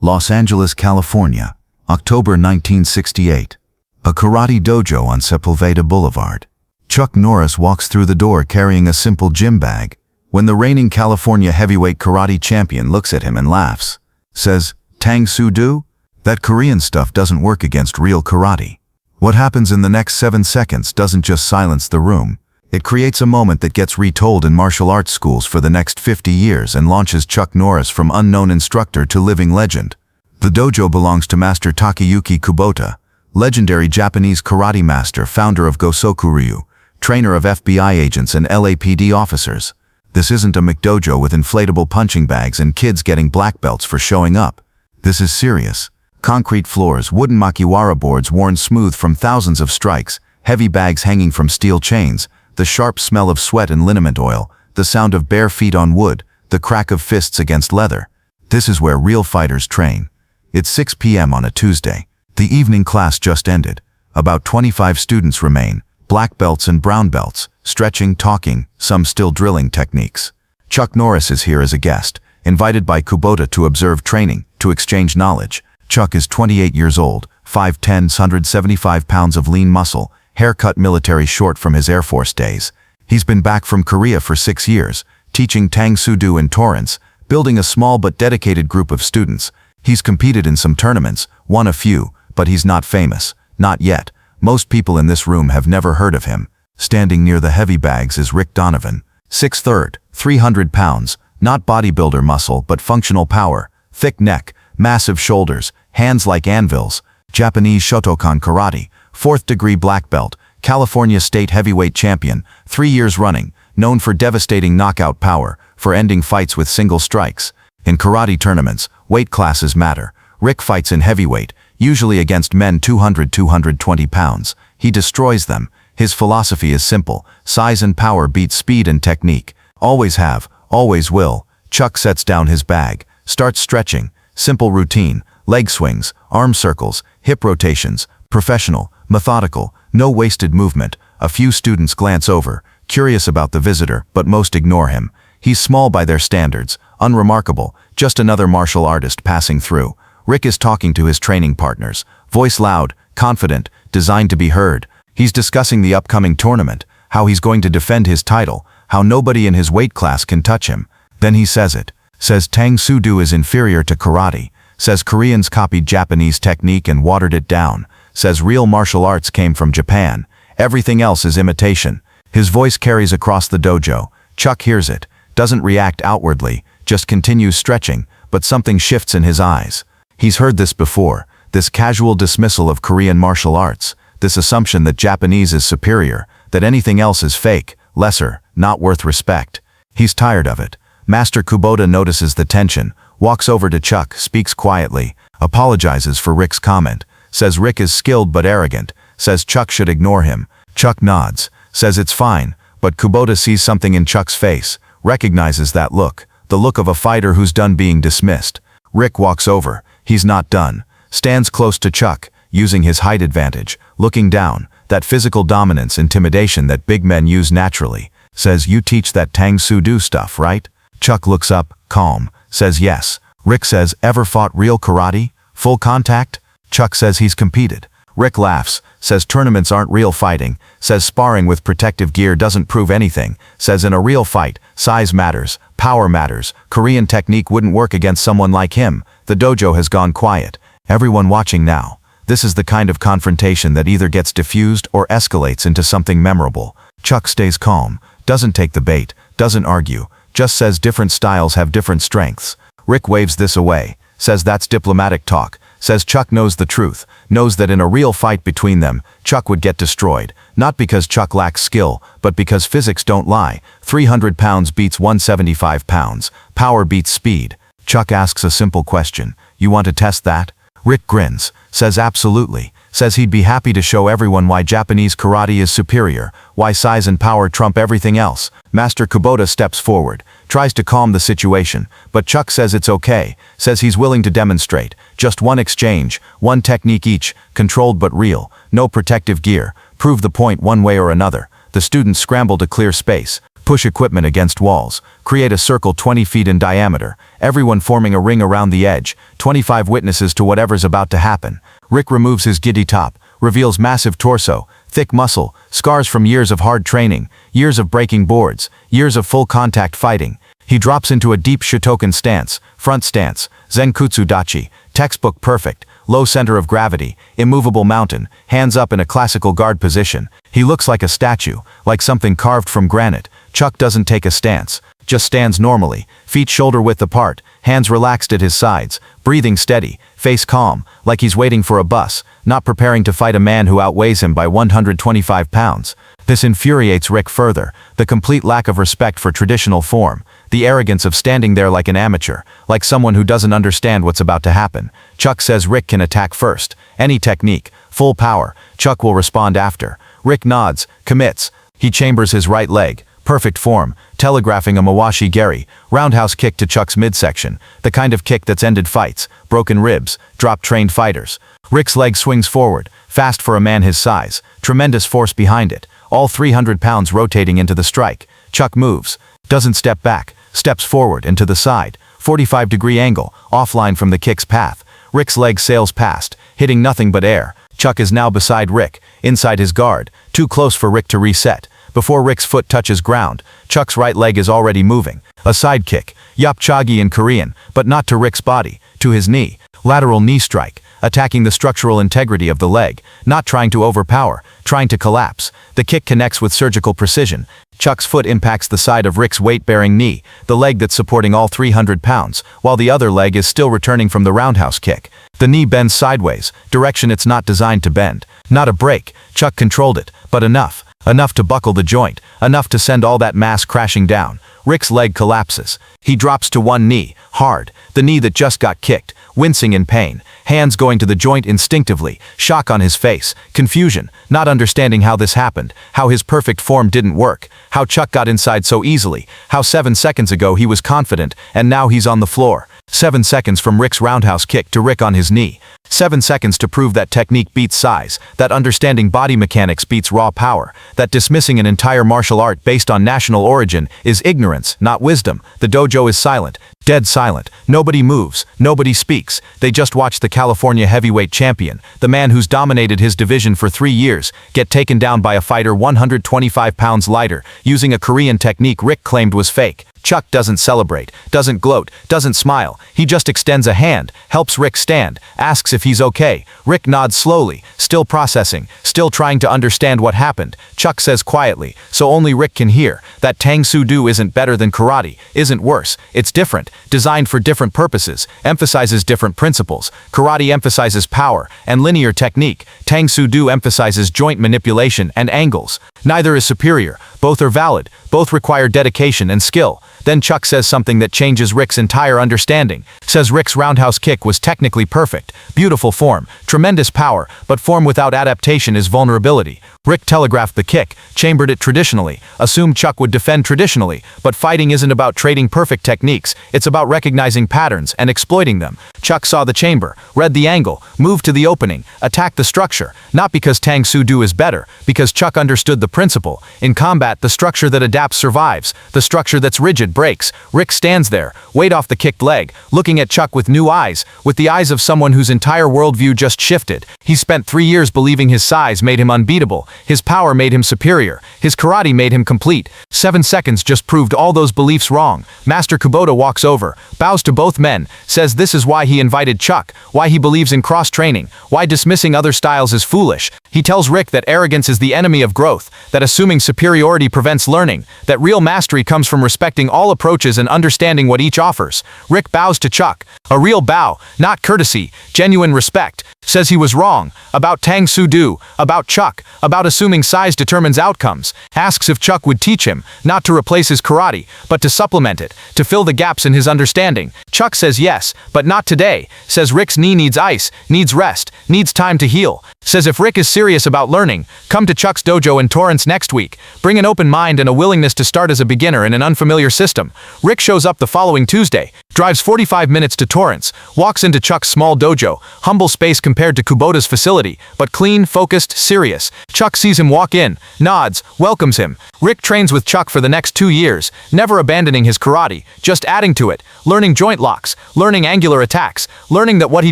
Los Angeles, California, October 1968. A karate dojo on Sepulveda Boulevard. Chuck Norris walks through the door carrying a simple gym bag, when the reigning California heavyweight karate champion looks at him and laughs. Says, "Tang Soo Do? That Korean stuff doesn't work against real karate." What happens in the next 7 seconds doesn't just silence the room. It creates a moment that gets retold in martial arts schools for the next 50 years and launches Chuck Norris from unknown instructor to living legend. The dojo belongs to Master Takeyuki Kubota, legendary Japanese karate master, founder of Gosoku-ryu, trainer of FBI agents and LAPD officers. This isn't a McDojo with inflatable punching bags and kids getting black belts for showing up. This is serious. Concrete floors, wooden makiwara boards worn smooth from thousands of strikes, heavy bags hanging from steel chains, the sharp smell of sweat and liniment oil, the sound of bare feet on wood, the crack of fists against leather. This is where real fighters train. It's 6 p.m. on a Tuesday. The evening class just ended. About 25 students remain, black belts and brown belts, stretching, talking, some still drilling techniques. Chuck Norris is here as a guest, invited by Kubota to observe training, to exchange knowledge. Chuck is 28 years old, 5'10", 175 pounds of lean muscle, haircut military short from his Air Force days. He's been back from Korea for 6 years, teaching Tang Soo Do in Torrance, building a small but dedicated group of students. He's competed in some tournaments, won a few, but he's not famous. Not yet. Most people in this room have never heard of him. Standing near the heavy bags is Rick Donovan. 6'3", 300 pounds, not bodybuilder muscle but functional power, thick neck, massive shoulders, hands like anvils. Japanese Shotokan Karate, 4th degree black belt, California state heavyweight champion, 3 years running, known for devastating knockout power, for ending fights with single strikes. In karate tournaments, weight classes matter. Rick fights in heavyweight, usually against men 200-220 pounds. He destroys them. His philosophy is simple: size and power beat speed and technique. Always have, always will. Chuck sets down his bag, starts stretching, simple routine, leg swings, arm circles, hip rotations, professional, methodical, no wasted movement. A few students glance over, curious about the visitor, but most ignore him. He's small by their standards, unremarkable, just another martial artist passing through. Rick is talking to his training partners, voice loud, confident, designed to be heard. He's discussing the upcoming tournament, how he's going to defend his title, how nobody in his weight class can touch him. Then he says it. Says Tang Soo Do is inferior to karate. Says Koreans copied Japanese technique and watered it down. Says real martial arts came from Japan. Everything else is imitation. His voice carries across the dojo. Chuck hears it, doesn't react outwardly, just continues stretching, but something shifts in his eyes. He's heard this before, this casual dismissal of Korean martial arts, this assumption that Japanese is superior, that anything else is fake, lesser, not worth respect. He's tired of it. Master Kubota notices the tension, walks over to Chuck, speaks quietly, apologizes for Rick's comment, says Rick is skilled but arrogant, says Chuck should ignore him. Chuck nods, says it's fine, but Kubota sees something in Chuck's face, recognizes that look, the look of a fighter who's done being dismissed. Rick walks over, he's not done, stands close to Chuck, using his height advantage, looking down, that physical dominance, intimidation that big men use naturally, says, "You teach that Tang Soo Do stuff, right?" Chuck looks up, calm, says yes. Rick says, "Ever fought real karate? Full contact?" Chuck says he's competed. Rick laughs, says tournaments aren't real fighting, says sparring with protective gear doesn't prove anything, says in a real fight, size matters, power matters, Korean technique wouldn't work against someone like him. The dojo has gone quiet. Everyone watching now. This is the kind of confrontation that either gets diffused or escalates into something memorable. Chuck stays calm, doesn't take the bait, doesn't argue, just says different styles have different strengths. Rick waves this away, says that's diplomatic talk, says Chuck knows the truth, knows that in a real fight between them, Chuck would get destroyed, not because Chuck lacks skill, but because physics don't lie. 300 pounds beats 175 pounds, power beats speed. Chuck asks a simple question, "You want to test that?" Rick grins, says absolutely, says he'd be happy to show everyone why Japanese karate is superior, why size and power trump everything else. Master Kubota steps forward, tries to calm the situation, but Chuck says it's okay, says he's willing to demonstrate. Just one exchange, one technique each, controlled but real, no protective gear, prove the point one way or another. The students scramble to clear space, push equipment against walls, create a circle 20 feet in diameter, everyone forming a ring around the edge, 25 witnesses to whatever's about to happen. Rick removes his giddy top, reveals massive torso, thick muscle, scars from years of hard training, years of breaking boards, years of full contact fighting. He drops into a deep Shotokan stance, front stance, Zenkutsu Dachi, textbook perfect, low center of gravity, immovable mountain, hands up in a classical guard position. He looks like a statue, like something carved from granite. Chuck doesn't take a stance, just stands normally, feet shoulder-width apart, hands relaxed at his sides, breathing steady, face calm, like he's waiting for a bus, not preparing to fight a man who outweighs him by 125 pounds. This infuriates Rick further, the complete lack of respect for traditional form, the arrogance of standing there like an amateur, like someone who doesn't understand what's about to happen. Chuck says Rick can attack first. Any technique, full power, Chuck will respond after. Rick nods, commits. He chambers his right leg, perfect form, telegraphing a Mawashi Geri, roundhouse kick to Chuck's midsection, the kind of kick that's ended fights, broken ribs, dropped trained fighters. Rick's leg swings forward, fast for a man his size, tremendous force behind it, all 300 pounds rotating into the strike. Chuck moves, doesn't step back, steps forward and to the side, 45-degree angle, offline from the kick's path. Rick's leg sails past, hitting nothing but air. Chuck is now beside Rick, inside his guard, too close for Rick to reset. Before Rick's foot touches ground, Chuck's right leg is already moving. A side kick, yapchagi in Korean, but not to Rick's body, to his knee. Lateral knee strike, attacking the structural integrity of the leg, not trying to overpower, trying to collapse. The kick connects with surgical precision. Chuck's foot impacts the side of Rick's weight-bearing knee, the leg that's supporting all 300 pounds, while the other leg is still returning from the roundhouse kick. The knee bends sideways, direction it's not designed to bend. Not a break, Chuck controlled it, but enough. Enough to buckle the joint, enough to send all that mass crashing down. Rick's leg collapses. He drops to one knee, hard, the knee that just got kicked, wincing in pain, hands going to the joint instinctively, shock on his face, confusion, not understanding how this happened, how his perfect form didn't work, how Chuck got inside so easily, how 7 seconds ago he was confident, and now he's on the floor. 7 seconds from Rick's roundhouse kick to Rick on his knee. 7 seconds to prove that technique beats size, that understanding body mechanics beats raw power, that dismissing an entire martial art based on national origin is ignorance, not wisdom. The dojo is silent, dead silent. Nobody moves, nobody speaks. They just watch the California heavyweight champion, the man who's dominated his division for 3 years, get taken down by a fighter 125 pounds lighter, using a Korean technique Rick claimed was fake. Chuck doesn't celebrate, doesn't gloat, doesn't smile. He just extends a hand, helps Rick stand, asks if he's okay. Rick nods slowly, still processing, still trying to understand what happened. Chuck says quietly, so only Rick can hear, that Tang Soo Do isn't better than karate, isn't worse. It's different, designed for different purposes, emphasizes different principles. Karate emphasizes power and linear technique. Tang Soo Do emphasizes joint manipulation and angles. Neither is superior, both are valid, both require dedication and skill. Then Chuck says something that changes Rick's entire understanding. Says Rick's roundhouse kick was technically perfect, beautiful form, tremendous power, but form without adaptation is vulnerability. Rick telegraphed the kick, chambered it traditionally, assumed Chuck would defend traditionally, but fighting isn't about trading perfect techniques, it's about recognizing patterns and exploiting them. Chuck saw the chamber, read the angle, moved to the opening, attacked the structure, not because Tang Soo Do is better, because Chuck understood the principle. In combat, the structure that adapts survives, the structure that's rigid breaks. Rick stands there, weight off the kicked leg, looking at Chuck with new eyes, with the eyes of someone whose entire worldview just shifted. He spent 3 years believing his size made him unbeatable, his power made him superior, his karate made him complete. 7 seconds just proved all those beliefs wrong. Master Kubota walks over, bows to both men, says this is why he invited Chuck, why he believes in cross-training, why dismissing other styles is foolish. He tells Rick that arrogance is the enemy of growth, that assuming superiority prevents learning, that real mastery comes from respecting all approaches and understanding what each offers. Rick bows to Chuck, a real bow, not courtesy, genuine respect. Says he was wrong, about Tang Soo Do, about Chuck, about assuming size determines outcomes. Asks if Chuck would teach him, not to replace his karate, but to supplement it, to fill the gaps in his understanding. Chuck says yes, but not today. Says Rick's knee needs ice, needs rest, needs time to heal. Says if Rick is serious about learning, come to Chuck's dojo in Torrance next week. Bring an open mind and a willingness to start as a beginner in an unfamiliar system. Rick shows up the following Tuesday, drives 45 minutes to Torrance, walks into Chuck's small dojo, humble space compared to Kubota's facility, but clean, focused, serious. Chuck Chuck sees him walk in, nods, welcomes him. Rick trains with Chuck for the next 2 years, never abandoning his karate, just adding to it, learning joint locks, learning angular attacks, learning that what he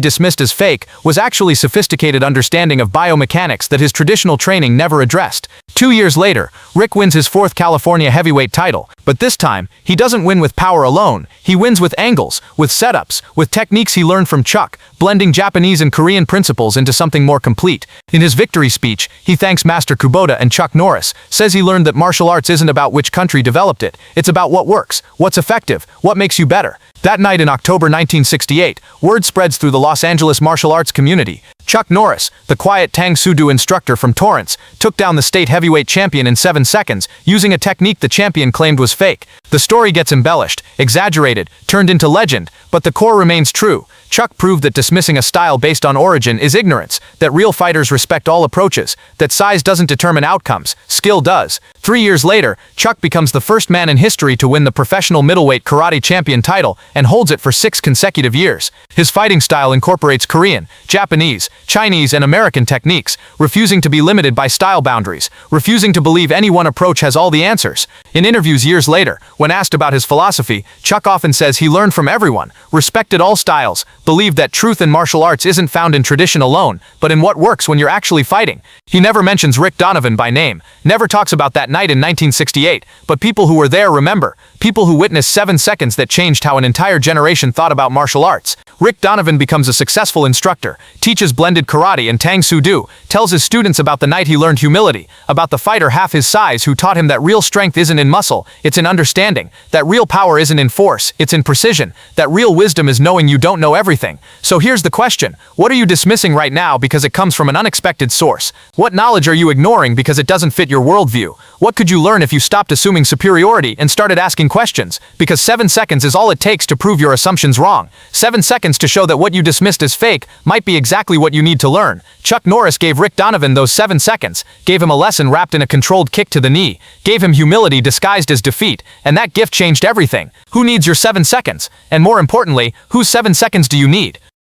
dismissed as fake was actually sophisticated understanding of biomechanics that his traditional training never addressed. 2 years later, Rick wins his 4th California heavyweight title, but this time, he doesn't win with power alone. He wins with angles, with setups, with techniques he learned from Chuck, blending Japanese and Korean principles into something more complete. In his victory speech, he thanks Master Kubota and Chuck Norris, says he learned that martial arts isn't about which country developed it, it's about what works, what's effective, what makes you better. That night in October 1968, word spreads through the Los Angeles martial arts community. Chuck Norris, the quiet Tang Soo Do instructor from Torrance, took down the state heavyweight champion in 7 seconds, using a technique the champion claimed was fake. The story gets embellished, exaggerated, turned into legend, but the core remains true. Chuck proved that dismissing a style based on origin is ignorance, that real fighters respect all approaches, that size doesn't determine outcomes, skill does. 3 years later, Chuck becomes the first man in history to win the professional middleweight karate champion title and holds it for 6 consecutive years. His fighting style incorporates Korean, Japanese, Chinese, and American techniques, refusing to be limited by style boundaries, refusing to believe any one approach has all the answers. In interviews years later, when asked about his philosophy, Chuck often says he learned from everyone, respected all styles, believed that truth in martial arts isn't found in tradition alone, but in what works when you're actually fighting. He never mentions Rick Donovan by name, never talks about that night in 1968, but people who were there remember, people who witnessed 7 seconds that changed how an entire generation thought about martial arts. Rick Donovan becomes a successful instructor, teaches blended karate and Tang Soo Do, tells his students about the night he learned humility, about the fighter half his size who taught him that real strength isn't in muscle, it's in understanding, that real power isn't in force, it's in precision, that real wisdom is knowing you don't know everything. So here's the question, what are you dismissing right now because it comes from an unexpected source? What knowledge are you ignoring because it doesn't fit your worldview? What could you learn if you stopped assuming superiority and started asking questions? Because 7 seconds is all it takes to prove your assumptions wrong. 7 seconds to show that what you dismissed as fake might be exactly what you need to learn. Chuck Norris gave Rick Donovan those 7 seconds, gave him a lesson wrapped in a controlled kick to the knee, gave him humility disguised as defeat, and that gift changed everything. Who needs your 7 seconds? And more importantly, whose 7 seconds do you need?